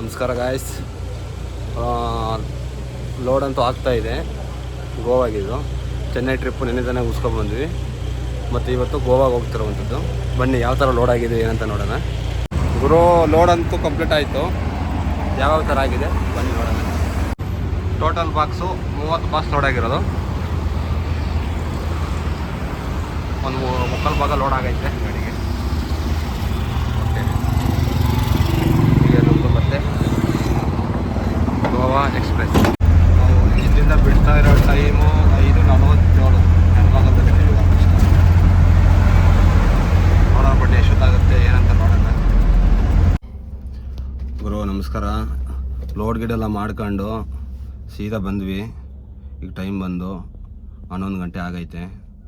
ನಮಸ್ಕಾರ guys. Load ಅಂತೂ ಆಗ್ತಾ ಇದೆ. ಗೋವಾಗಿದ್ದು ಚೆನ್ನೈ ಟ್ರಿಪ್ಪು ನೆನ್ನೆ ತಾನೇ ಉಸ್ಕೊಂಡ್ಬಂದ್ವಿ. ಮತ್ತು ಇವತ್ತು ಗೋವಾಗೆ ಹೋಗ್ತಿರುವಂಥದ್ದು. ಬನ್ನಿ ಯಾವ ಥರ ಲೋಡ್ ಆಗಿದೆ ಏನಂತ ನೋಡೋಣ. ಗುರು ಲೋಡ್ ಅಂತೂ ಕಂಪ್ಲೀಟ್ ಆಯಿತು. ಯಾವ್ಯಾವ ಥರ ಆಗಿದೆ ಬನ್ನಿ ನೋಡೋಣ. ಟೋಟಲ್ ಬಾಕ್ಸು 30 ಬಾಕ್ಸ್ ಲೋಡ್ ಆಗಿರೋದು. ಒಂದು 3/4 ಭಾಗ ಲೋಡ್ ಆಗೈತೆ ಗಾಡಿಗೆ. ಮತ್ತೆ ಗೋವಾ ಎಕ್ಸ್ಪ್ರೆಸ್ ಇಲ್ಲಿಂದ ಬಿಡ್ತಾ ಇರೋ ಟೈಮು 5:47 ನೆನಪಾಗತ್ತಲ್ಲಿ ನೋಡೋಣ. ಬಟ್ ಎಷ್ಟೊತ್ತಾಗುತ್ತೆ ಏನಂತ ನೋಡೋಣ. ಗುರು ನಮಸ್ಕಾರ. ಲೋಡ್ ಗಿಡೆಲ್ಲ ಮಾಡ್ಕೊಂಡು ಸೀದಾ ಬಂದ್ವಿ. ಈಗ ಟೈಮ್ ಬಂದು 11 ಗಂಟೆ ಆಗೈತೆ.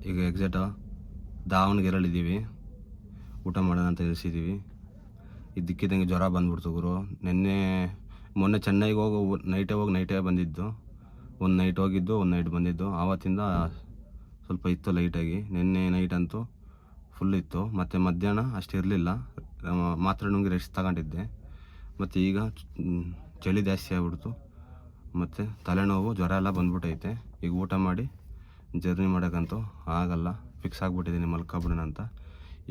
ಈಗ ಎಕ್ಸಾಕ್ಟ್ ದಾವಣಗೆರೆಯಲ್ಲಿದ್ದೀವಿ. ಊಟ ಮಾಡೋಣ ಅಂತ ನಿಲ್ಲಿಸಿದ್ದೀವಿ. ಇದ್ದಕ್ಕಿದ್ದಂಗೆ ಜ್ವರ ಬಂದ್ಬಿಡ್ತು ಗುರು. ಮೊನ್ನೆ ಚೆನ್ನೈಗೆ ನೈಟೇ ಬಂದಿದ್ದು. ಒಂದು ನೈಟ್ ಹೋಗಿದ್ದು, ಒಂದು ನೈಟ್ ಬಂದಿದ್ದು. ಆವತ್ತಿಂದ ಸ್ವಲ್ಪ ಇತ್ತು ಲೈಟಾಗಿ. ನಿನ್ನೆ ನೈಟ್ ಅಂತೂ ಫುಲ್ ಇತ್ತು. ಮತ್ತು ಮಧ್ಯಾಹ್ನ ಅಷ್ಟು ಇರಲಿಲ್ಲ. ಮಾತ್ರೆ ನುಂಗಿ ರೆಸ್ಟ್ ತಗೊಂಡಿದ್ದೆ. ಮತ್ತು ಈಗ ಚಳಿ ಜಾಸ್ತಿ ಆಗ್ಬಿಡ್ತು. ಮತ್ತು ತಲೆನೋವು, ಜ್ವರ ಎಲ್ಲ ಬಂದ್ಬಿಟ್ಟೈತೆ. ಈಗ ಊಟ ಮಾಡಿ ಜರ್ನಿ ಮಾಡೋಕ್ಕಂತೂ ಆಗಲ್ಲ. ಫಿಕ್ಸ್ ಆಗಿಬಿಟ್ಟಿದ್ದೀನಿ ಮಲ್ಕೊಬಿಡೋಣ ಅಂತ.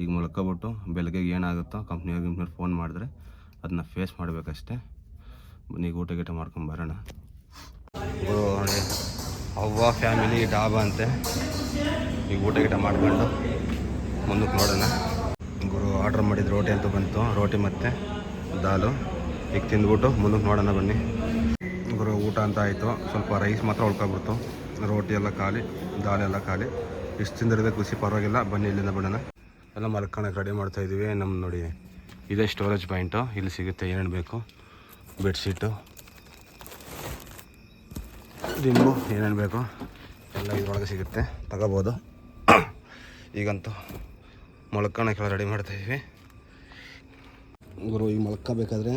ಈಗ ಮಲ್ಕೊಬಿಟ್ಟು ಬೆಳಗ್ಗೆಗೆ ಏನಾಗುತ್ತೋ ಕಂಪ್ನಿಯವ್ರಿಗೆ ಫೋನ್ ಮಾಡಿದ್ರೆ ಅದನ್ನ ಫೇಸ್ ಮಾಡಬೇಕಷ್ಟೆ. ಈಗ ಊಟ ಗೀಟ ಮಾಡ್ಕೊಂಬರೋಣ. ನೋಡಿ ಅವ್ವ ಫ್ಯಾಮಿಲಿ ಡಾಬಾ ಅಂತೆ. ಈಗ ಊಟ ಗೀಟ ಮಾಡ್ಕೊಂಡು ಮುಂದಕ್ಕೆ ನೋಡೋಣ. ಗುರು ಆರ್ಡ್ರ್ ಮಾಡಿದ ರೋಟಿ ಅಂತೂ ಬಂತು. ರೋಟಿ ಮತ್ತು ದಾಲು ಈಗ ತಿಂದ್ಬಿಟ್ಟು ಮುಂದಕ್ಕೆ ನೋಡೋಣ ಬನ್ನಿ. ಗುರು ಊಟ ಅಂತ ಆಯಿತು. ಸ್ವಲ್ಪ ರೈಸ್ ಮಾತ್ರ ಉಳ್ಕೊಬಿಡ್ತು. ರೋಟಿ ಎಲ್ಲ ಖಾಲಿ, ದಾಲೆಲ್ಲ ಖಾಲಿ. ಇಷ್ಟು ತಿಂದಿರೋದೇ ಖುಷಿ, ಪರವಾಗಿಲ್ಲ. ಬನ್ನಿ ಇಲ್ಲಿಂದ ಬಿಡೋಣ. ಎಲ್ಲ ಮಲ್ಕೊಳಕ್ಕೆ ರೆಡಿ ಮಾಡ್ತಾಯಿದ್ದೀವಿ. ನಮ್ಮ ನೋಡಿ ಇದೇ ಸ್ಟೋರೇಜ್ ಪಾಯಿಂಟು. ಇಲ್ಲಿ ಸಿಗುತ್ತೆ ಏನೇನು ಬೇಕು. ಬೆಡ್ಶೀಟು, ದಿಂಬು, ಏನೇನು ಬೇಕು ಎಲ್ಲ ಇದರೊಳಗೆ ಸಿಗುತ್ತೆ, ತಗೋಬೋದು. ಈಗಂತೂ ಮಲ್ಕೊಳಕ್ಕೆಲ್ಲ ರೆಡಿ ಮಾಡ್ತಾಯಿದ್ವಿ. ಗುರು ಈಗ ಮಲ್ಕೋಬೇಕಾದ್ರೆ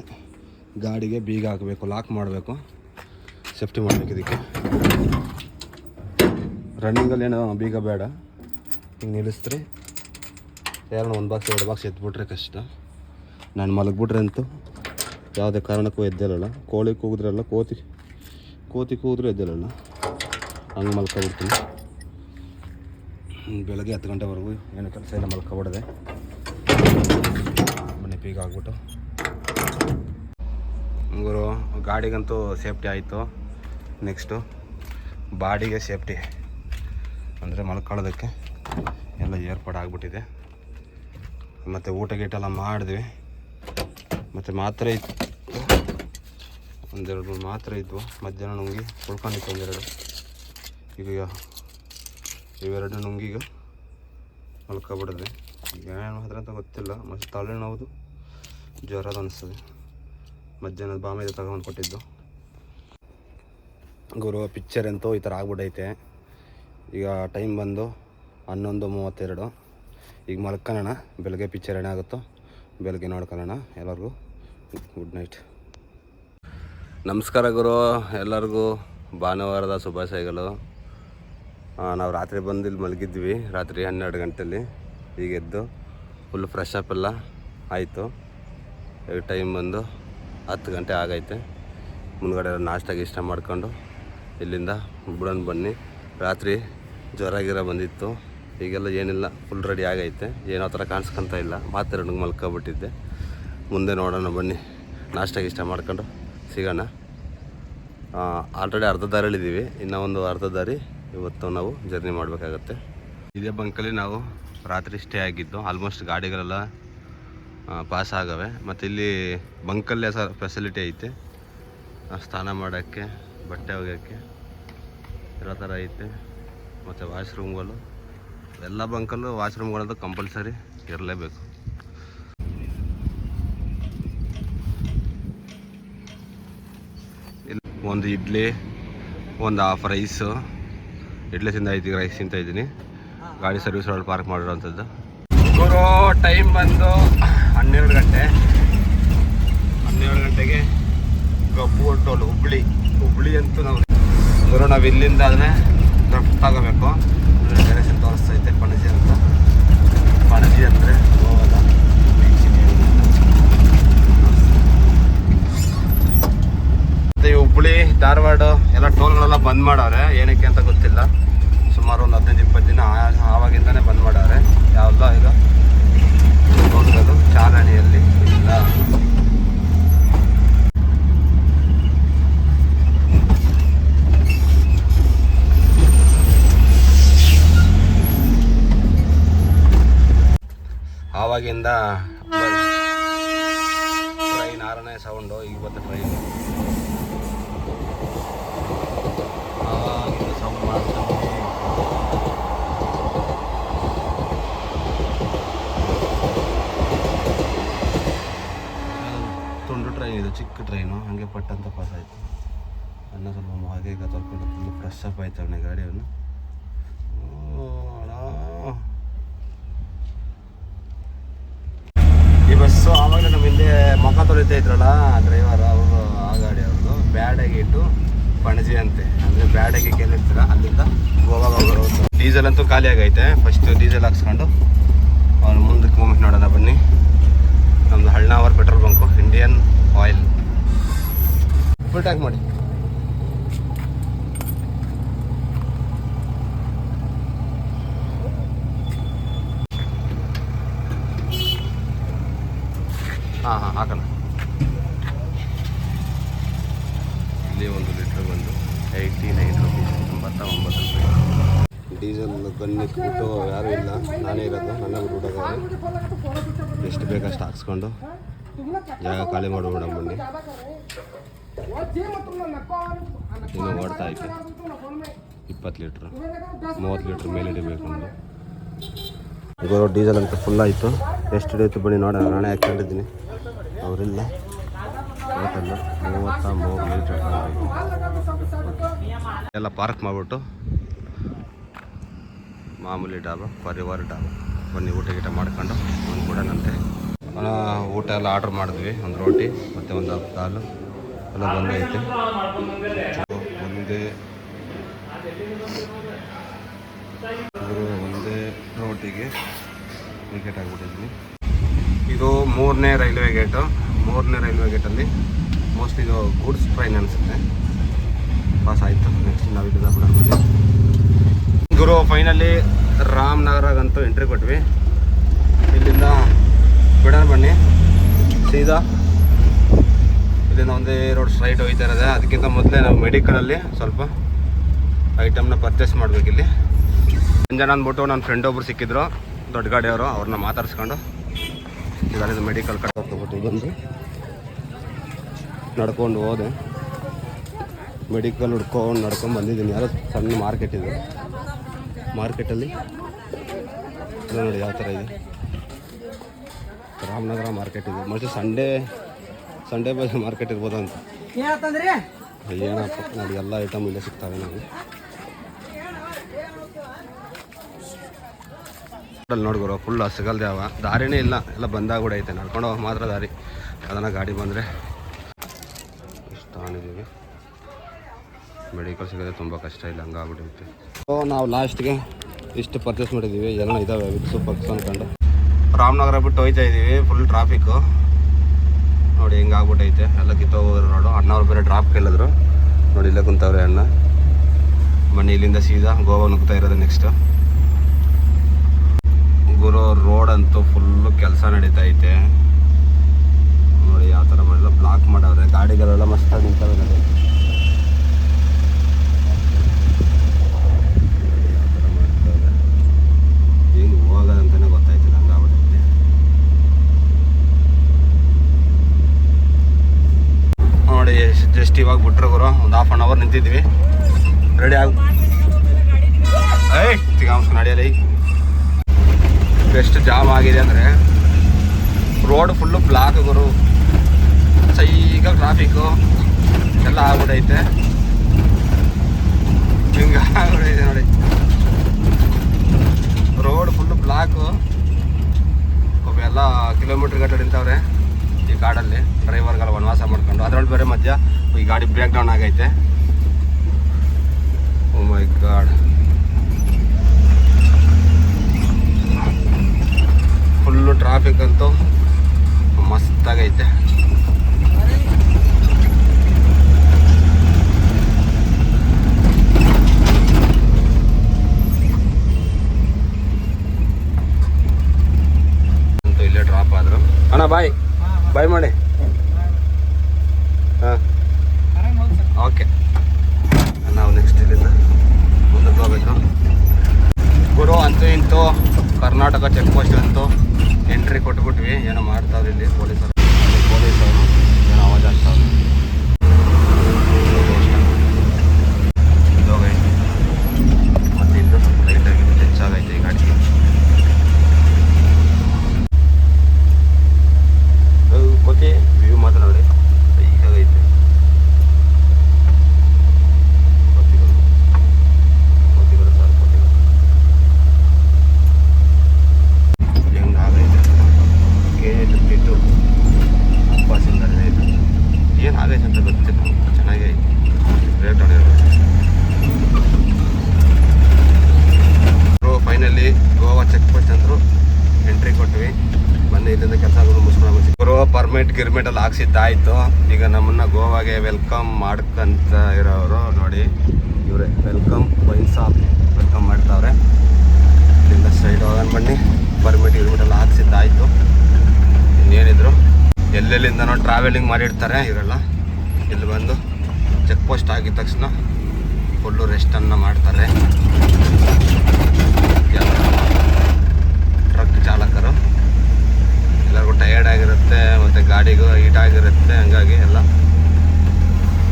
ಗಾಡಿಗೆ ಬೀಗ ಹಾಕಬೇಕು, ಲಾಕ್ ಮಾಡಬೇಕು, ಸೇಫ್ಟಿ ಮಾಡಬೇಕು. ಇದಕ್ಕೆ ರನ್ನಿಂಗಲ್ಲಿ ಏನೋ ಬೀಗ ಬೇಡ. ಹಿಂಗೆ ನಿಲ್ಲಿಸ್ತ್ರಿ ಯಾರನ್ನ 1 ಬಾಕ್ಸ್ 2 ಬಾಕ್ಸ್ ಎತ್ಬಿಟ್ರೆ ಕಷ್ಟ. ನಾನು ಮಲಗಿಬಿಟ್ರೆ ಅಂತೂ ಯಾವುದೇ ಕಾರಣಕ್ಕೂ ಎದ್ದೇಳಲ್ಲ. ಕೋಳಿ ಕೂಗಿದ್ರಲ್ಲ, ಕೋತಿ ಕೂಗಿದ್ರೂ ಎದ್ದೇಳಲ್ಲ. ಹಂಗೆ ಮಲ್ಕೊಬಿಡ್ತೀನಿ. ಬೆಳಗ್ಗೆ 10 ಗಂಟೆವರೆಗೂ ಏನು ಕೆಲಸ ಇಲ್ಲ, ಮಲ್ಕೊಬಿಡದೆ. ಮನೆ ಪೀಗ ಆಗ್ಬಿಟ್ಟು ಗುರು ಗಾಡಿಗಂತೂ ಸೇಫ್ಟಿ ಆಯಿತು. ನೆಕ್ಸ್ಟು ಬಾಡಿಗೆ ಸೇಫ್ಟಿ ಅಂದರೆ ಮಲ್ಕೊಳ್ಳೋದಕ್ಕೆ ಎಲ್ಲ ಏರ್ಪಾಡು ಆಗಿಬಿಟ್ಟಿದೆ. ಮತ್ತು ಊಟ ಗೀಟೆಲ್ಲ ಮಾಡಿದ್ವಿ. ಮತ್ತು ಮಾತ್ರೆ ಇತ್ತು, 1-2 ಮಾತ್ರೆ ಇದ್ವು. ಮಧ್ಯಾಹ್ನ ನುಂಗಿ ಉಳ್ಕೊಂಡಿತ್ತು 1-2. ಈಗ ಇವೆರಡು ನುಂಗಿಗ ಮಲ್ಕೊಬಿಡಿದೆ. ಏನೇನು ಮಾತ್ರ ಅಂತ ಗೊತ್ತಿಲ್ಲ. ಮತ್ತು ತಲೆನೋವುದು, ಜ್ವರದ ಅನಿಸ್ತದೆ. ಮಧ್ಯಾಹ್ನದ ಬಾಮಿದೆ ತಗೊಂಡು ಕೊಟ್ಟಿದ್ದು. ಗುರು ಪಿಕ್ಚರ್ ಅಂತೂ ಈ ಥರ ಆಗ್ಬಿಟ್ಟೈತೆ. ಈಗ ಟೈಮ್ ಬಂದು 11:32. ಈಗ ಮಲ್ಕೊಳ್ಳೋಣ. ಬೆಳಗ್ಗೆ ಪಿಕ್ಚರ್ ಏನಾಗುತ್ತೋ ಬೆಳಗ್ಗೆ ನೋಡ್ಕೊಳ್ಳೋಣ. ಎಲ್ಲರಿಗೂ ಗುಡ್ ನೈಟ್. ನಮಸ್ಕಾರ ಗುರು, ಎಲ್ಲರಿಗೂ ಭಾನುವಾರದ ಶುಭಾಶಯಗಳು. ನಾವು ರಾತ್ರಿ ಬಂದು ಇಲ್ಲಿ ಮಲಗಿದ್ವಿ. ರಾತ್ರಿ 12 ಗಂಟೆಯಲ್ಲಿ. ಈಗ ಎದ್ದು ಫುಲ್ ಫ್ರೆಶ್ ಅಪ್ ಎಲ್ಲ ಆಯಿತು. ಈಗ ಟೈಮ್ ಬಂದು 10 ಗಂಟೆ ಆಗೈತೆ. ಮುಂದ್ಗಡೆ ನಾಷ್ಟ ಗೀಷ್ಟ ಮಾಡ್ಕೊಂಡು ಇಲ್ಲಿಂದ ಬಿಡೋಣ ಬನ್ನಿ. ರಾತ್ರಿ ಜ್ವರ ಗಿರ ಬಂದಿತ್ತು. ಈಗೆಲ್ಲ ಏನಿಲ್ಲ, ಫುಲ್ ರೆಡಿ ಆಗೈತೆ. ಏನೋ ಥರ ಕಾಣಿಸ್ಕೊಂತ ಇಲ್ಲ. ಮಾತ್ರೆ ನುಂಗಿ ಮಲ್ಕೊಬಿಟ್ಟಿದ್ದೆ. ಮುಂದೆ ನೋಡೋಣ ಬನ್ನಿ. ನಾಷ್ಟ ಗೀಷ್ಟ ಮಾಡ್ಕೊಂಡು ಸಿಗೋಣ. ಆಲ್ರೆಡಿ ಅರ್ಧ ದಾರಿಯಲ್ಲಿದ್ದೀವಿ. ಇನ್ನೂ ಒಂದು ಅರ್ಧ ದಾರಿ ಇವತ್ತು ನಾವು ಜರ್ನಿ ಮಾಡಬೇಕಾಗತ್ತೆ. ಇದೇ ಬಂಕಲ್ಲಿ ನಾವು ರಾತ್ರಿ ಸ್ಟೇ ಆಗಿದ್ದು. ಆಲ್ಮೋಸ್ಟ್ ಗಾಡಿಗಳೆಲ್ಲ ಪಾಸ್ ಆಗವೆ. ಮತ್ತು ಇಲ್ಲಿ ಬಂಕಲ್ಲೇ ಫೆಸಿಲಿಟಿ ಐತೆ. ಸ್ನಾನ ಮಾಡೋಕ್ಕೆ, ಬಟ್ಟೆ ಒಗೆಯೋಕ್ಕೆ ಎಲ್ಲ ಥರ ಐತೆ. ಮತ್ತು ವಾಶ್ರೂಮ್ಗಳು ಎಲ್ಲ ಬಂಕಲ್ಲೂ ವಾಶ್ರೂಮ್ಗಳಂತೂ ಕಂಪಲ್ಸರಿ ಇರಲೇಬೇಕು. ಇಲ್ಲಿ ಒಂದು ಇಡ್ಲಿ, ಒಂದು ಹಾಫ್ ರೈಸು. ಇಡ್ಲಿ ತಿಂದಾಯ್ತು, ರೈಸ್ ತಿಂತಾಯಿದ್ದೀನಿ. ಗಾಡಿ ಸರ್ವಿಸ್ ರೋಡ್ ಪಾರ್ಕ್ ಮಾಡಿರೋವಂಥದ್ದು. ಗುರು ಟೈಮ್ ಬಂದು 12 ಗಂಟೆ. 12 ಗಂಟೆಗೆ ಕಬ್ಬು ಟೋಲ್ ಹುಬ್ಳಿ ಅಂತೂ ನಾವು ಗುರು ನಾವು ಇಲ್ಲಿಂದ ಅದನ್ನೇ ಲೆಫ್ಟ್ ತಗೋಬೇಕು. ಡೈರೆಕ್ಷನ್ ತೋರಿಸ್ತೈತೆ ಪಣಜಿ ಅಂತ. ಪಣಜಿ ಅಂದರೆ ಗೋವಾದ ಧಾರವಾಡ ಎಲ್ಲ ಟೋಲ್ಗಳೆಲ್ಲ ಬಂದ್ ಮಾಡವ್ರೆ, ಏನಕ್ಕೆ ಅಂತ ಗೊತ್ತಿಲ್ಲ. ಸುಮಾರು ಒಂದು 15-20 ದಿನ ಆವಾಗಿಂದನೇ ಬಂದ್ ಮಾಡವ್ರೆ. ಯಾವೆಲ್ಲ ಈಗ ಟೋಲ್ಗಳು ಚಾಲನೆಯಲ್ಲಿ ಇಲ್ಲ. ಆವಾಗಿಂದ ಟ್ರೈನ್ 6ನೇ ಸೌಂಡು, ಈಗ ಬಂದ ಟ್ರೈನ್ ಆವಾಗಿಂದ ಸೌಂಡ್ ಮಾಡ್ತಾನೆ. ತುಂಡು ಟ್ರೈನ್ ಇದು, ಚಿಕ್ಕ ಟ್ರೈನು, ಹಂಗೆ ಪಟ್ಟಂತ ಪಾಸ್ ಆಯಿತು. ಅನ್ನ ಸ್ವಲ್ಪ ಹಾಗೆ ಈಗ ತೊಳ್ಕೊಂಡು ಫುಲ್ಲು ಫ್ರೆಶ್ ಅಪ್ ಆಯ್ತು ಅವನೇ ಗಾಡಿಯನ್ನು. ಈ ಬಸ್ಸು ಆವಾಗಲೇ ನಮ್ಮ ಹಿಂದೆ ಮುಖ ತೊಳಿತಾ ಇದ್ರಲ್ಲ ಡ್ರೈವರ್ ಅವರು, ಆ ಗಾಡಿ ಅವ್ರದ್ದು ಬ್ಯಾಡಾಗಿ ಇಟ್ಟು ಪಣಜಿ ಅಂತೆ, ಅಂದರೆ ಬ್ಯಾಡಾಗಿ ಕೇಳಿರ್ತೀರ ಅಲ್ಲಿಂದ ಗೋವಾಗ ಹೋಗೋರು. ಡೀಸೆಲ್ ಅಂತೂ ಖಾಲಿ ಆಗೈತೆ. ಫಸ್ಟ್ ಡೀಸೆಲ್ ಹಾಕ್ಸ್ಕೊಂಡು ಅವ್ರು ಮುಂದಕ್ಕೆ ಮೂಮೆಂಟ್ ನೋಡೋಣ ಬನ್ನಿ. ನಮ್ಮದು Alnavar petrol bunk, Indian oil. Full tank ಮಾಡಿ. ಹಾಂ ಹಾಕೋಣ. ಇಲ್ಲಿ 1 ಲೀಟ್ರ್ ಬಂದು 89 ರುಪೀಸ್, 89 ರೂಪಾಯಿ. ಡೀಸೆಲ್ ಗನ್ನಿಟ್ಬಿಟ್ಟು ಯಾರೂ ಇಲ್ಲ, ನಾನೇ ಇರೋದು, ನನ್ನೇ ಬಿಟ್ಬಿಟ್ಟು ಎಷ್ಟು ಬೇಕಷ್ಟು ಹಾಕ್ಸ್ಕೊಂಡು ಜಾಗ ಖಾಲಿ ಮಾಡಿಬಿಡೋಣ ಬನ್ನಿ. ಇನ್ನೂ ಓಡ್ತಾ ಐತೆ. 20 ಲೀಟ್ರ್ 30 ಲೀಟ್ರ್ ಮೇಲೆ ಹಿಡಿಬೇಕು ನಮ್ಮದು. ಈಗ ಡೀಸೆಲ್ ಅಂತ ಫುಲ್ ಆಯಿತು. ಎಷ್ಟು ಹಿಡಿಯುತ್ತೆ ಬನ್ನಿ ನೋಡೋಣ. ನಾನೇ ಹಾಕ್ಕೊಂಡಿದ್ದೀನಿ, ಅವರಿಲ್ಲ. ಹೋಟೆಲ್ಲ 33 ಲೀಟ್ರ್ ಎಲ್ಲ ಪಾರ್ಕ್ ಮಾಡಿಬಿಟ್ಟು ಮಾಮೂಲಿ ಡಾಬಾ, ಪರಿವಾರ ಡಾಬಾ ಬನ್ನಿ ಊಟ ಗೀಟ ಮಾಡ್ಕೊಂಡು ಬಂದ್ಬಿಡೋಣಂತೆ. ಊಟ ಎಲ್ಲ ಆರ್ಡ್ರ್ ಮಾಡಿದ್ವಿ. ಒಂದು ರೋಟಿ ಮತ್ತು ಒಂದು ಹಾಲು ಎಲ್ಲ ಬಂದೈತೆ. ಒಂದೇ ರೋಟಿಗೆ ವಿಕೆಟ್ ಆಗಿಬಿಟ್ಟಿದ್ವಿ. ಇದು 3ನೇ ರೈಲ್ವೆ ಗೇಟು. 3ನೇ ರೈಲ್ವೆ ಗೇಟಲ್ಲಿ ಮೋಸ್ಟ್ಲಿ ಇದು ಗೂಡ್ಸ್ ಟ್ರೈನ್ ಅನಿಸುತ್ತೆ. ಪಾಸ್ ಆಯಿತು. ನೆಕ್ಸ್ಟ್ ನಾವು ಇದು ಬಿಡೋಣ. ಗುರು ಫೈನಲಿ ರಾಮನಗರಗಂತೂ ಎಂಟ್ರಿ ಕೊಟ್ವಿ. ಇಲ್ಲಿಂದ ಬಿಡೋಣ ಬನ್ನಿ. ಸೀದಾ ಇಲ್ಲಿಂದ ಒಂದೇ ರೋಡ್ ಸ್ಟ್ರೈಟ್ ಹೋಗ್ತಾ ಇರೋದೆ. ಅದಕ್ಕಿಂತ ಮೊದಲೇ ನಾವು ಮೆಡಿಕಲಲ್ಲಿ ಸ್ವಲ್ಪ ಐಟಮ್ನ ಪರ್ಚೇಸ್ ಮಾಡಬೇಕು. ಇಲ್ಲಿ ಜನ ಅಂದ್ಬಿಟ್ಟು ನನ್ನ ಫ್ರೆಂಡ್ ಒಬ್ಬರು ಸಿಕ್ಕಿದ್ರು, ದೊಡ್ಡ ಗಾಡಿಯವರು. ಅವ್ರನ್ನ ಮಾತಾಡಿಸ್ಕೊಂಡು ಈಗ ಮೆಡಿಕಲ್ ಕಟ್ಬಿಟ್ಟು ಬಂದು ನಡ್ಕೊಂಡು ಹೋದೆ. ಮೆಡಿಕಲ್ ನಡ್ಕೊಂಡು ಬಂದಿದ್ದೀನಿ. ಯಾರೋ ಸಣ್ಣ ಮಾರ್ಕೆಟ್ ಇದೆ. ಮಾರ್ಕೆಟಲ್ಲಿ ನೋಡಿ ಯಾವ ಥರ ಇದೆ. ರಾಮನಗರ ಮಾರ್ಕೆಟ್ ಇದೆ. ಮತ್ತೆ ಸಂಡೇ ಬಸ್ ಮಾರ್ಕೆಟ್ ಇರ್ಬೋದು ಅಂತ. ಏನಪ್ಪ ನೋಡಿ, ಎಲ್ಲ ಐಟಮ್ ಇಲ್ಲೇ ಸಿಗ್ತವೆ ನಾವು. ನೋಡ್ಗುರು ಫುಲ್ ಸಿಗಲ್ದೆ ಅವ, ದಾರಿನೇ ಇಲ್ಲ, ಎಲ್ಲ ಬಂದಾಗ್ಬಿಡ ಐತೆ. ನಡ್ಕೊಂಡು ಹೋಗಿ ಮಾತ್ರ ದಾರಿ. ಅದನ್ನು ಗಾಡಿ ಬಂದರೆ ಇಷ್ಟು ತಗೊಂಡಿದ್ದೀವಿ. ಮೆಡಿಕಲ್ ಸಿಗೋದೇ ತುಂಬ ಕಷ್ಟ, ಇಲ್ಲ ಹಂಗಾಗ್ಬಿಟ್ಟಿರುತ್ತೆ. ಸೊ ನಾವು ಲಾಸ್ಟ್ಗೆ ಇಷ್ಟು ಪರ್ಚೇಸ್ ಮಾಡಿದ್ದೀವಿ. ಏನೋ ಇದ್ದಾವೆ ವಿಕ್ಸು ಪಕ್ಸು ಅಂದ್ಕೊಂಡು ರಾಮನಗರ ಬಿಟ್ಟು ಹೋಯ್ತಾ ಇದ್ದೀವಿ. ಫುಲ್ ಟ್ರಾಫಿಕ್ಕು ನೋಡಿ, ಹಿಂಗಾಗ್ಬಿಟ್ಟೈತೆ. ಎಲ್ಲ ಕಿತ್ತೋಗೋರು ರೋಡು. ಅಣ್ಣವ್ರು ಬೇರೆ ಡ್ರಾಪ್ ಕೇಳಿದ್ರು ನೋಡಿ, ಇಲ್ಲೇ ಕುಂತವ್ರೆ ಅಣ್ಣ. ಬನ್ನಿ ಇಲ್ಲಿಂದ ಸೀದಾ ಗೋವಾ ನುಗ್ತಾ ಇರೋದು ನೆಕ್ಸ್ಟು. ಗುರು ರೋಡ್ ಅಂತೂ ಫುಲ್ಲು ಕೆಲಸ ನಡೀತಾ ಐತೆ ನೋಡಿ. ಯಾವ ಥರ ಮಾಡಿಲ್ಲ, ಬ್ಲಾಕ್ ಮಾಡವ್ರೆ. ಗಾಡಿಗಳೆಲ್ಲ ಮಸ್ತಾಗಿ ನಿಂತವೆ ನೋಡಿ. ಯಾವ ಥರ ಮಾಡ್ತವ್ರೆ, ಹೆಂಗೆ ಹೋಗೋದಂತಲೇ ಗೊತ್ತಾಯ್ತಿಲ್ಲ, ಹಂಗಾಗ್ಬಿಟ್ಟೈತೆ. ನೋಡಿ ಜಸ್ಟ್ ಇವಾಗ ಬಿಟ್ರು ಗುರು. ಒಂದು ½ ಅವರ್ ನಿಂತಿದ್ವಿ. ರೆಡಿ ಆಗ ತಿಗಾಂಶ ನಡೆಯಲಿ. ಎಷ್ಟು ಜಾಮ್ ಆಗಿದೆ ಅಂದರೆ ರೋಡ್ ಫುಲ್ಲು ಬ್ಲಾಕ್ ಗುರು. ಸೈಗ ಟ್ರಾಫಿಕ್ಕು ಎಲ್ಲ ಆಗ್ಬಿಟ್ಟೈತೆ. ಹಿಂಗೆ ಆಗ್ಬಿಟ್ಟೈತೆ ನೋಡಿ. Road full block. ಎಲ್ಲ ಕಿಲೋಮೀಟ್ರ್ ಗಟ್ಟಲೆ ನಿಂತವ್ರೆ ಈ ಕಾಡಲ್ಲಿ. ಡ್ರೈವರ್ಗೆಲ್ಲ ವನವಾಸ ಮಾಡ್ಕೊಂಡು ಅದರಲ್ಲಿ ಬೇರೆ ಮಧ್ಯ ಈ ಗಾಡಿ ಬ್ರೇಕ್ ಡೌನ್ ಆಗೈತೆ. ಓ ಮೈ ಗಾಡ್, ಫುಲ್ಲು ಟ್ರಾಫಿಕ್ ಅಂತೂ ಮಸ್ತಾಗೈತೆ. ಬಾಯ್ ಮಾಡಿ. ಹಾಂ ಓಕೆ. ನಾವು ನೆಕ್ಸ್ಟ್ ಇಲ್ಲಿಂದ ಮುಂದಕ್ಕೆ ಹೋಗ್ಬೇಕು. ಗುರು ಅಂತೂ ಇಂತೂ ಕರ್ನಾಟಕ ಚೆಕ್ ಪೋಸ್ಟ್ ಅಂತೂ ಎಂಟ್ರಿ ಕೊಟ್ಬಿಟ್ವಿ. ಏನೋ ಮಾಡ್ತಾವ್ರಿ ಇಲ್ಲಿ ಪೊಲೀಸರು ಏನೋ ಆವಾಜ್ ಆಗ್ತಾವ್ರಿ. ಮತ್ತೆ ಇದು ಲೈಟಾಗಿ ಹೆಚ್ಚಾಗೈತೆ ಈ ಗಾಡಿ. ಓಕೆ, ವ್ಯೂ ಮಾತ್ರ ನೋಡಿ ಹೀಗಾಗೈತೆ. ಏನು ಆಗೈತೆ ಅಂತ ಗೊತ್ತಿಲ್ಲ. ಚೆನ್ನಾಗಿ rate finally Goa check post ಅಂದರು ಎಂಟ್ರಿ ಕೊಟ್ವಿ. ಬಂದು ಇಲ್ಲಿಂದ ಕೆಲಸ ಮುಗಿಸ್ಕೊಂಡು ಪರ್ಮಿಟ್ ಗಿರ್ಮಿಟ್ ಎಲ್ಲ ಹಾಕ್ಸಿದ್ದಾಯ್ತು. ಈಗ ನಮ್ಮನ್ನ ಗೋವಾಗೆ ವೆಲ್ಕಮ್ ಮಾಡ್ಕೊಂತ ಇರೋರು ನೋಡಿ ಇವರೇ. ವೆಲ್ಕಮ್ ವೈನ್ ಶಾಪ್ ವೆಲ್ಕಮ್ ಮಾಡ್ತಾವ್ರೆ. ಇಲ್ಲಿಂದ ಸೈಡ್ ಹೋಗೋಣ ಬನ್ನಿ. ಪರ್ಮಿಟ್ ಗಿರ್ಮಿಟ್ ಎಲ್ಲ ಹಾಕ್ಸಿದ್ದಾಯ್ತು. ಇನ್ನೇನಿದ್ರು ಎಲ್ಲೆಲ್ಲಿಂದನೋ ಟ್ರಾವೆಲಿಂಗ್ ಮಾಡಿರ್ತಾರೆ ಇವರೆಲ್ಲ. ಇಲ್ಲಿ ಬಂದು ಚೆಕ್ ಪೋಸ್ಟ್ ಆಗಿದ ತಕ್ಷಣ ಫುಲ್ಲು ರೆಸ್ಟನ್ನು ಮಾಡ್ತಾರೆ. ಟ್ರಕ್ ಚಾಲಕರು ಎಲ್ಲರಿಗೂ ಟಯರ್ಡ್ ಆಗಿರುತ್ತೆ, ಮತ್ತು ಗಾಡಿಗೂ ಹೀಟ್ ಆಗಿರುತ್ತೆ. ಹಂಗಾಗಿ ಎಲ್ಲ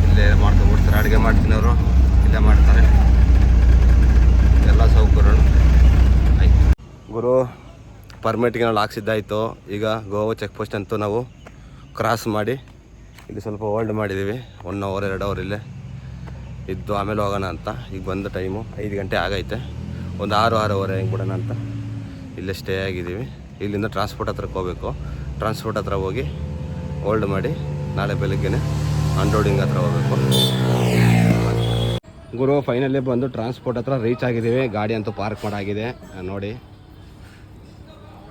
ಇಲ್ಲೇ ಮಾಡ್ಕೊಂಡ್ಬಿಡ್ತಾರೆ. ಅಡುಗೆ ಮಾಡ್ತಿನವರು ಇಲ್ಲೇ ಮಾಡ್ತಾರೆ. ಎಲ್ಲ ಸೌಕರ್ಯ ಆಯಿತು. ಗುರು ಪರ್ಮಿಟ್ಗೆ ನಾವು ಹಾಕ್ಸಿದ್ದಾಯಿತು. ಈಗ ಗೋವಾ ಚೆಕ್ ಪೋಸ್ಟ್ ಅಂತೂ ನಾವು ಕ್ರಾಸ್ ಮಾಡಿ ಇಲ್ಲಿ ಸ್ವಲ್ಪ ಹೋಲ್ಡ್ ಮಾಡಿದ್ದೀವಿ. 1 ಅವರ್ 2 ಅವರ್ ಇಲ್ಲೇ ಇದ್ದು ಆಮೇಲೆ ಹೋಗೋಣ ಅಂತ. ಈಗ ಬಂದ ಟೈಮು 5 ಗಂಟೆ ಆಗೈತೆ. ಒಂದು 6-6:30 ಹೆಂಗೆ ಬಿಡೋಣ ಅಂತ ಇಲ್ಲೇ ಸ್ಟೇ ಆಗಿದ್ದೀವಿ. ಇಲ್ಲಿಂದ ಟ್ರಾನ್ಸ್ಪೋರ್ಟ್ ಹತ್ರಕ್ಕೆ ಹೋಗಬೇಕು. ಟ್ರಾನ್ಸ್ಪೋರ್ಟ್ ಹತ್ರ ಹೋಗಿ ಹೋಲ್ಡ್ ಮಾಡಿ ನಾಳೆ ಬೆಳಗ್ಗೆನೆ ಅನ್ಲೋಡಿಂಗ್ ಹತ್ರ ಹೋಗಬೇಕು. ಗುರು ಫೈನಲಿ ಬಂದು ಟ್ರಾನ್ಸ್ಪೋರ್ಟ್ ಹತ್ರ ರೀಚ್ ಆಗಿದ್ದೀವಿ. ಗಾಡಿ ಅಂತೂ ಪಾರ್ಕ್ ಮಾಡಾಗಿದೆ ನೋಡಿ.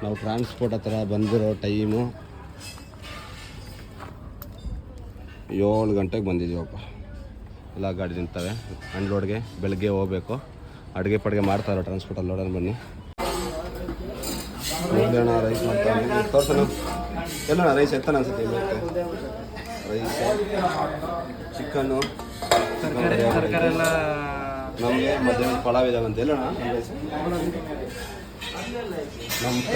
ನಾವು ಟ್ರಾನ್ಸ್ಪೋರ್ಟ್ ಹತ್ರ ಬಂದಿರೋ ಟೈಮು 7 ಗಂಟೆಗೆ ಬಂದಿದ್ದೀವಪ್ಪ. ಎಲ್ಲ ಗಾಡಿ ನಿಂತವೆ ಅನ್ಲೋಡ್ಗೆ. ಬೆಳಗ್ಗೆ ಹೋಗಬೇಕು. ಅಡುಗೆ ಪಡುಗೆ ಮಾಡ್ತಾರೆ ಟ್ರಾನ್ಸ್ಪೋರ್ಟಲ್ಲಿ. ನೋಡೋಣ ಬನ್ನಿ. ರೈಸ್ ಮಾಡ್ತಾನೆ ತೋರ್ಸೋಣ. ಎಲ್ಲೋಣ ರೈಸ್ ಎತ್ತಾನ ಅನ್ಸುತ್ತೆ. ರೈಸ್, ಚಿಕನ್ನು, ನಮಗೆ ಮಧ್ಯಾಹ್ನ ಪಲಾವ್ ಇದಾವಂತ. ಎಲ್ಲೋಣ ರೈಸ್ ನಮ್ಮ ಊಟ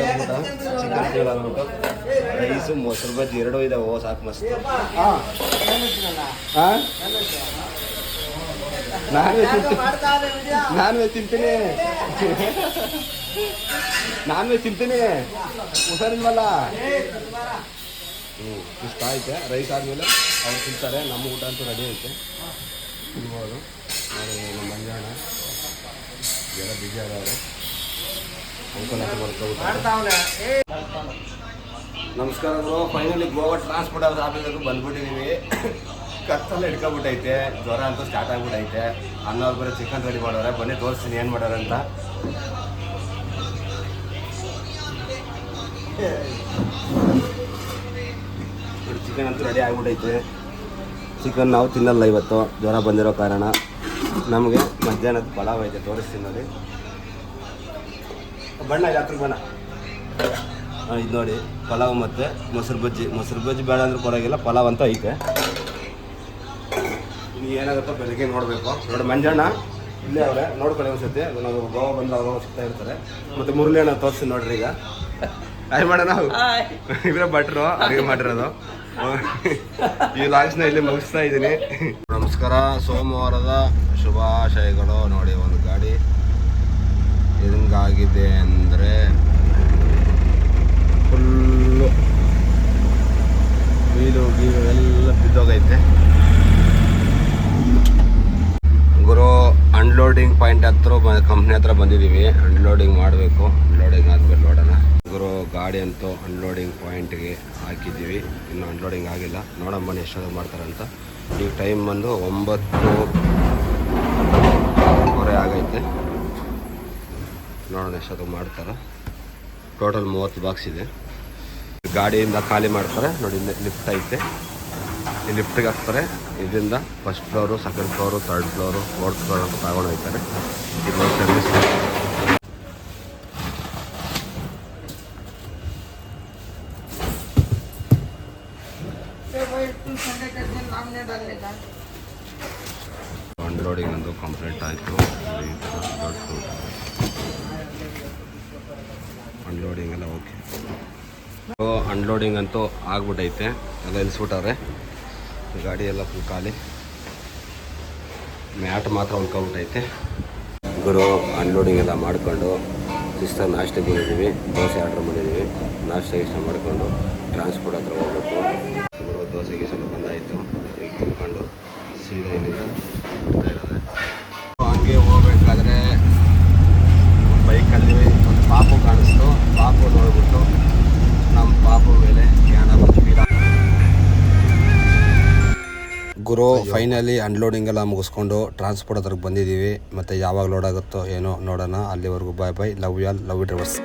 ಚಿಕನ್ ಫ್ರೈ ಆಗ್ಬಿಟ್ಟು ರೈಸು ಮೊಸರು ಬಜ್ಜಿ 2 ಇದಾವೆ. ಸಾಕು ಮಸ್ತ್. ಹಾಂ ನಾನ್ ವೆಜ್ ತಿಂತೀನಿ. ನಾನ್ ವೆಜ್ ತಿಂತೀನಿ, ಹುಷಾರಿಲ್ವಲ್ಲ. ಇಷ್ಟ ಐತೆ. ರೈಸ್ ಆದಮೇಲೆ ಅವ್ರು ತಿಂತಾರೆ. ನಮ್ಮ ಊಟ ಅಂತೂ ರೆಡಿ ಐತೆ, ತಿನ್ಬೋದು. ನೋಡಿ ನಮ್ಮ ಮಂಜಾಣ ಎಲ್ಲ ಬಿಜಿ ಆಗವ್ರೆ. ನಮಸ್ಕಾರ ಗುರು. ಫೈನಲಿ ಗೋವಾ ಟ್ರಾನ್ಸ್ಪೋರ್ಟ್ ಆಫೀಸರ್ಗೂ ಬಂದ್ಬಿಟ್ಟಿದ್ದೀವಿ. ಕತ್ತಲ್ಲಿ ಹಿಡ್ಕೊಬಿಟ್ಟೈತೆ. ಜ್ವರ ಅಂತೂ ಸ್ಟಾರ್ಟ್ ಆಗ್ಬಿಟ್ಟೈತೆ. ಅನ್ನೋರು ಬರೀ ಚಿಕನ್ ರೆಡಿ ಮಾಡೋರೆ. ಬನ್ನಿ ತೋರಿಸ್ತೀನಿ ಏನು ಮಾಡೋರು ಅಂತ. ಚಿಕನ್ ಅಂತೂ ರೆಡಿ ಆಗ್ಬಿಟ್ಟೈತೆ. ಚಿಕನ್ ನಾವು ತಿನ್ನಲ್ಲ ಇವತ್ತು, ಜ್ವರ ಬಂದಿರೋ ಕಾರಣ. ನಮಗೆ ಮಧ್ಯಾಹ್ನದ ಪಲಾವ್ ಐತೆ, ತೋರಿಸ್ತೀನಿ ನೋಡಿ. ಬಣ್ಣ ಇದೆ, ಹತ್ರ ಬಣ್ಣ. ಇದು ನೋಡಿ ಪಲಾವ್ ಮತ್ತು ಮೊಸರು ಬಜ್ಜಿ. ಮೊಸರು ಬಜ್ಜಿ ಬೇಡ ಅಂದ್ರೆ ಪರವಾಗಿಲ್ಲ, ಪಲಾವ್ ಅಂತ ಐತೆ. ಏನಾಗುತ್ತೋ ಬೆಳಗ್ಗೆ ನೋಡಬೇಕು. ನೋಡಿ ಮಂಜಣ್ಣ ಇಲ್ಲೇ ಅವರೇ, ನೋಡ್ಕೊಳ್ಳಿ ಒಂದ್ಸತಿ. ನಾವು ಗೋವಾ ಬಂದಾಗ ಸಿಗ್ತಾ ಇರ್ತಾರೆ. ಮತ್ತು ಮುರಳಿ ಅಣ್ಣ ತೋರಿಸಿ ನೋಡ್ರಿ. ಈಗ ಹಾಯ್ ಮಾಡೋಣ. ಇವರೇ ಭಟ್ರು ಅಡುಗೆ ಮಾಡಿರೋದು. ಈ ಲಾಗ್ಸ್ನ ಇಲ್ಲಿ ಮುಗಿಸ್ತಾ ಇದ್ದೀನಿ. ನಮಸ್ಕಾರ. ಸೋಮವಾರದ ಶುಭಾಶಯಗಳು. ನೋಡಿ ಒಂದು ಗಾಡಿ ಹೆಂಗಾಗಿದೆ ಅಂದರೆ ಫುಲ್ಲು ವೀಲು ಗೀಲು ಎಲ್ಲ ಬಿದ್ದೋಗೈತೆ. ಗುರು ಅನ್ಲೋಡಿಂಗ್ ಪಾಯಿಂಟ್ ಹತ್ರ ಕಂಪ್ನಿ ಹತ್ರ ಬಂದಿದ್ದೀವಿ. ಅನ್ಲೋಡಿಂಗ್ ಮಾಡಬೇಕು. ಅನ್ಲೋಡಿಂಗ್ ಆದಮೇಲೆ ನೋಡೋಣ. ಗುರು ಗಾಡಿ ಅಂತೂ ಅನ್ಲೋಡಿಂಗ್ ಪಾಯಿಂಟ್ಗೆ ಹಾಕಿದ್ದೀವಿ. ಇನ್ನೂ ಅನ್ಲೋಡಿಂಗ್ ಆಗಿಲ್ಲ. ನೋಡೋಣ ಬನ್ನಿ ಎಷ್ಟೊಂದು ಮಾಡ್ತಾರಂತ. ಈಗ ಟೈಮ್ ಬಂದು 9:30 ಆಗೈತೆ. ನೋಡೋಣ ಎಷ್ಟೊತ್ತಿಗೆ ಮಾಡ್ತಾರೆ. ಟೋಟಲ್ 30 ಬಾಕ್ಸ್ ಇದೆ. ಗಾಡಿಯಿಂದ ಖಾಲಿ ಮಾಡ್ತಾರೆ ನೋಡಿ. ಲಿಫ್ಟ್ ಐತೆ, ಈ ಲಿಫ್ಟಿಗೆ ಹಾಕ್ತಾರೆ. ಇದರಿಂದ first floor, second floor, 3rd floor, 4th floor ಅಂತ ತಗೊಂಡು ಹೋಗ್ತಾರೆ. ಇದು ಸರ್ವಿಸ್. ಅನ್ಲೋಡಿಂಗ್ ಒಂದು ಕಂಪ್ಲೀಟ್ ಆಯಿತು. ಅನ್ಲೋಡಿಂಗ್ ಎಲ್ಲ ಓಕೆ. ಅನ್ಲೋಡಿಂಗ್ ಅಂತೂ ಆಗ್ಬಿಟ್ಟೈತೆ, ಎಲ್ಲ ಇಳಿಸ್ಬಿಟ್ಟವ್ರೆ. ಗಾಡಿ ಎಲ್ಲ ಫುಲ್ ಖಾಲಿ, ಮ್ಯಾಟ್ ಮಾತ್ರ ಉಳ್ಕೊಬಿಟ್ಟೈತೆ. ಗುರು ಅನ್ಲೋಡಿಂಗ್ ಎಲ್ಲ ಮಾಡಿಕೊಂಡು ಸಿಸ್ಟರ್ ನಾಷ್ಟಕ್ಕೆ ಬಂದಿದ್ದೀವಿ. ದೋಸೆ ಆರ್ಡ್ರ್ ಮಾಡಿದ್ದೀವಿ. ನಾಷ್ಟ ಇಷ್ಟ ಮಾಡಿಕೊಂಡು ಟ್ರಾನ್ಸ್ಪೋರ್ಟ್ ಹತ್ರ ಹೋಗ್ಬೇಕು. ಗುರು ದೋಸೆಗೆ ಸ್ವಲ್ಪ ಬಂದಾಯಿತು. ಈಗ ತಿಳ್ಕೊಂಡು ಸೀದಾ ಇಲ್ಲಿಂದ ಬರ್ತಾ ಇರೋದೆ. ಹಂಗೆ ಹೋಗ್ಬೇಕಾದ್ರೆ ಬೈಕಲ್ಲಿ ಒಂದು ಪಾಪು ಕಾಣಿಸ್ತು. ಪಾಪು ನೋಡ್ಬಿಟ್ಟು ನಮ್ಮ ಪಾಪು ಮೇಲೆ ಕ್ಯಾನ ಬಂದು ಗುರು ಫೈನಲಿ ಅನ್ಲೋಡಿಂಗ್ ಎಲ್ಲ ಮುಗಿಸ್ಕೊಂಡು ಟ್ರಾನ್ಸ್ಪೋರ್ಟ್ ಹತ್ರಕ್ಕೆ ಬಂದಿದ್ದೀವಿ. ಮತ್ತು ಯಾವಾಗ ಲೋಡ್ ಆಗುತ್ತೋ ಏನೋ ನೋಡೋಣ. ಅಲ್ಲಿವರೆಗೂ bye bye. Love you all, love you drivers.